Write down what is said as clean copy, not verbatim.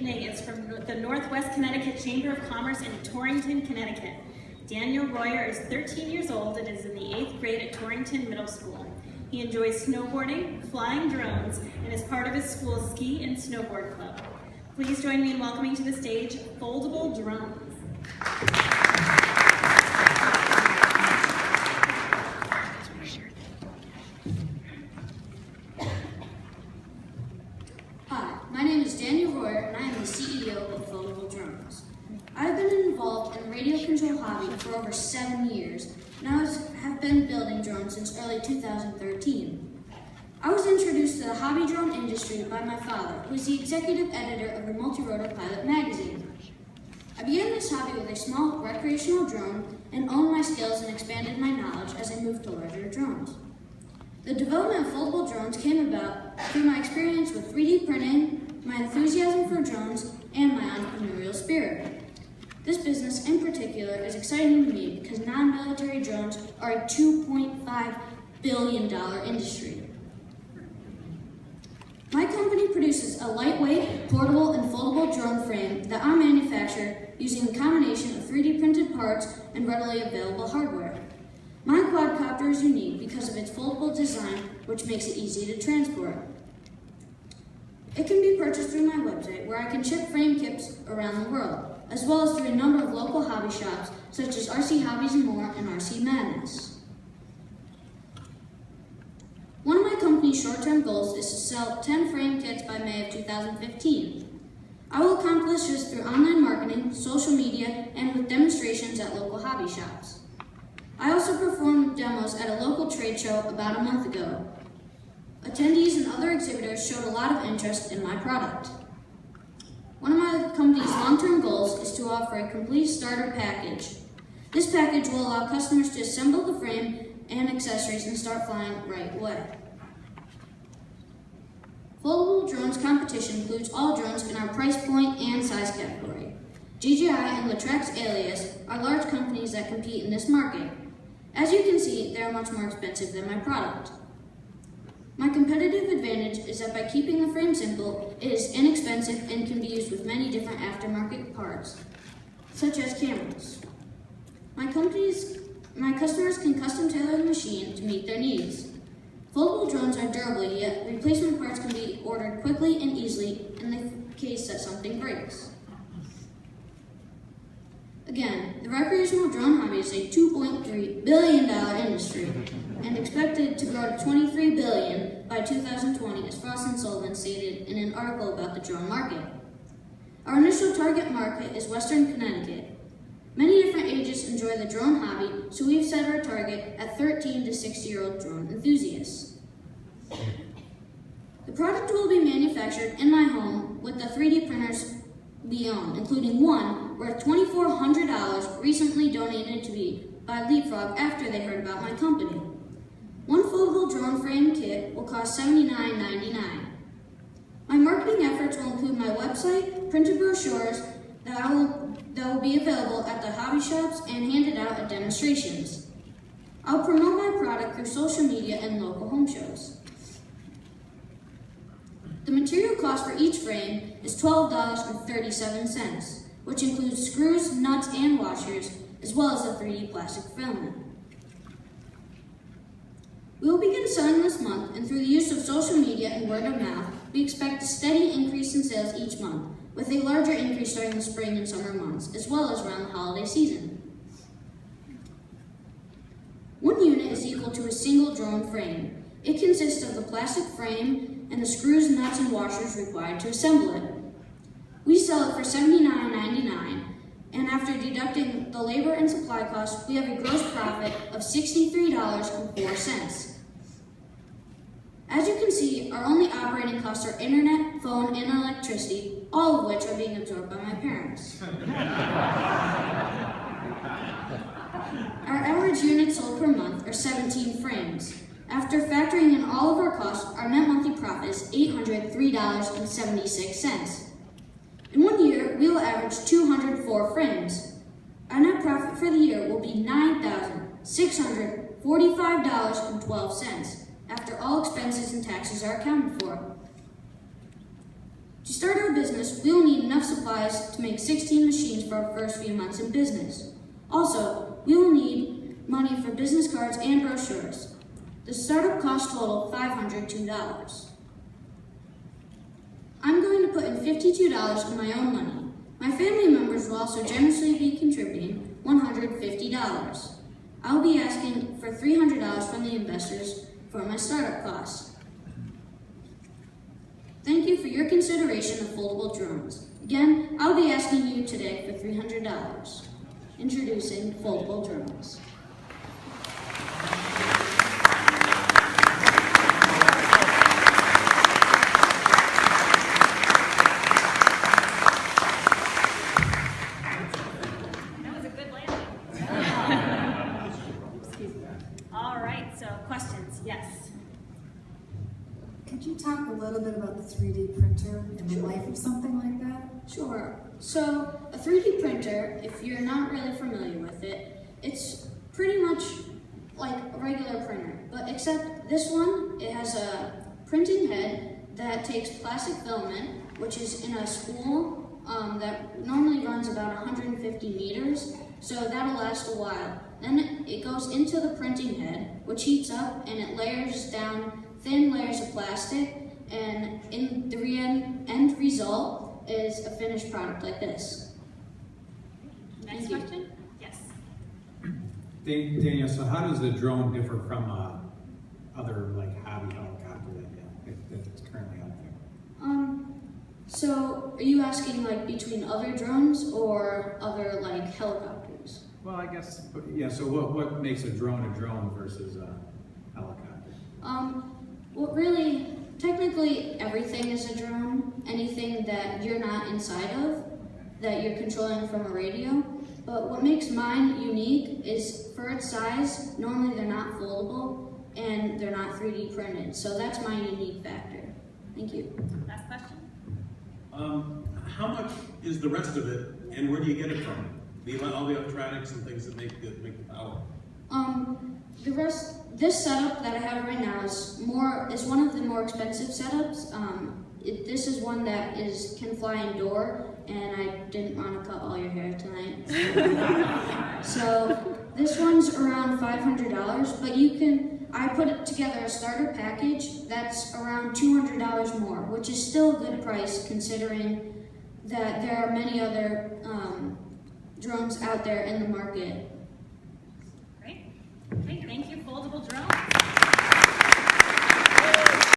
evening is from the Northwest Connecticut Chamber of Commerce in Torrington, Connecticut. Daniel Royer is 13 years old and is in the 8th grade at Torrington Middle School. He enjoys snowboarding, flying drones, and is part of his school's ski and snowboard club. Please join me in welcoming to the stage Foldable Drones. Hi, my name is Daniel Royer, and I am the CEO of Foldable Drones. I've been involved in the radio control hobby for over 7 years, and I have been building drones since early 2013. I was introduced to the hobby drone industry by my father, who is the executive editor of the Multi-Rotor Pilot magazine. I began this hobby with a small recreational drone and honed my skills and expanded my knowledge as I moved to larger drones. The development of foldable drones came about through my experience with 3D printing, my enthusiasm for drones, and my entrepreneurial spirit. This business in particular is exciting to me because non-military drones are a $2.5 billion industry. My company produces a lightweight, portable, and foldable drone frame that I manufacture using a combination of 3D printed parts and readily available hardware. My quadcopter is unique because of its foldable design, which makes it easy to transport. It can be purchased through my website, where I can ship frame kits around the world, as well as through a number of local hobby shops, such as RC Hobbies and More and RC Madness. One of my company's short-term goals is to sell 10 frame kits by May of 2015. I will accomplish this through online marketing, social media, and with demonstrations at local hobby shops. I also performed demos at a local trade show about a month ago. Attendees and other exhibitors showed a lot of interest in my product. One of my company's long-term goals is to offer a complete starter package. This package will allow customers to assemble the frame and accessories and start flying right away. Foldable Drones competition includes all drones in our price point and size category. GGI and Latrex Alias are large companies that compete in this market. As you can see, they are much more expensive than my product. My competitive advantage is that by keeping the frame simple, it is inexpensive and can be used with many different aftermarket parts, such as cameras. My customers can custom tailor the machine to meet their needs. Foldable drones are durable, yet replacement parts can be ordered quickly and easily in the case that something breaks. Again, the recreational drone hobby is a $2.3 billion industry and expected to grow to $23 billion by 2020, as Frost & Sullivan stated in an article about the drone market. Our initial target market is Western Connecticut. Many different ages enjoy the drone hobby, so we've set our target at 13 to 60-year-old drone enthusiasts. The product will be manufactured in my home with the 3D printers we own, including one worth $2,400 recently donated to me by Leapfrog after they heard about my company. One foldable drone frame kit will cost $79.99. My marketing efforts will include my website, printed brochures that will be available at the hobby shops and handed out at demonstrations. I'll promote my product through social media and local home shows. The material cost for each frame is $12.37, which includes screws, nuts, and washers, as well as the 3D plastic filament. We will begin selling this month, and through the use of social media and word of mouth, we expect a steady increase in sales each month, with a larger increase during the spring and summer months, as well as around the holiday season. One unit is equal to a single drone frame. It consists of the plastic frame and the screws, nuts, and washers required to assemble it. We sell it for $79.99, and after deducting the labor and supply costs, we have a gross profit of $63.04. As you can see, our only operating costs are internet, phone, and electricity, all of which are being absorbed by my parents. Our average units sold per month are 17 frames. After factoring in all of our costs, our net monthly profit is $803.76. In 1 year, we will average 204 frames. Our net profit for the year will be $9,645.12 after all expenses and taxes are accounted for. To start our business, we will need enough supplies to make 16 machines for our first few months in business. Also, we will need money for business cards and brochures. The startup cost total $502. I'm going to put in $52 of my own money. My family members will also generously be contributing $150. I'll be asking for $300 from the investors for my startup costs. Thank you for your consideration of foldable drones. Again, I'll be asking you today for $300. Introducing foldable drones. That was a good landing. All right, so questions? Yes. Could you talk a little bit about the 3D printer and the life of something like that? Sure. So a 3D printer, if you're not really familiar with it, it's pretty much like a regular printer, but except this one, it has a printing head that takes plastic filament, which is in a spool that normally runs about 150 meters, so that'll last a while. Then it goes into the printing head, which heats up and it layers down thin layers of plastic, and in the end result is a finished product like this. Next question? Yes. Daniel, so how does the drone differ from other like hobby helicopter that's currently out there? So are you asking like between other drones or other like helicopters? Well, I guess, yeah, so what makes a drone versus a helicopter? Well, really, technically everything is a drone. Anything that you're not inside of, that you're controlling from a radio. But what makes mine unique is for its size, normally they're not foldable and they're not 3D printed. So that's my unique factor. Thank you. Last question? How much is the rest of it, and where do you get it from? All the electronics and things that make the power. This setup that I have right now is one of the more expensive setups. This is one that can fly indoor, and I didn't want to cut all your hair tonight. So this one's around $500, but I put together a starter package that's around $200 more, which is still a good price considering that there are many other drones out there in the market. Great. Okay, thank you, foldable drones.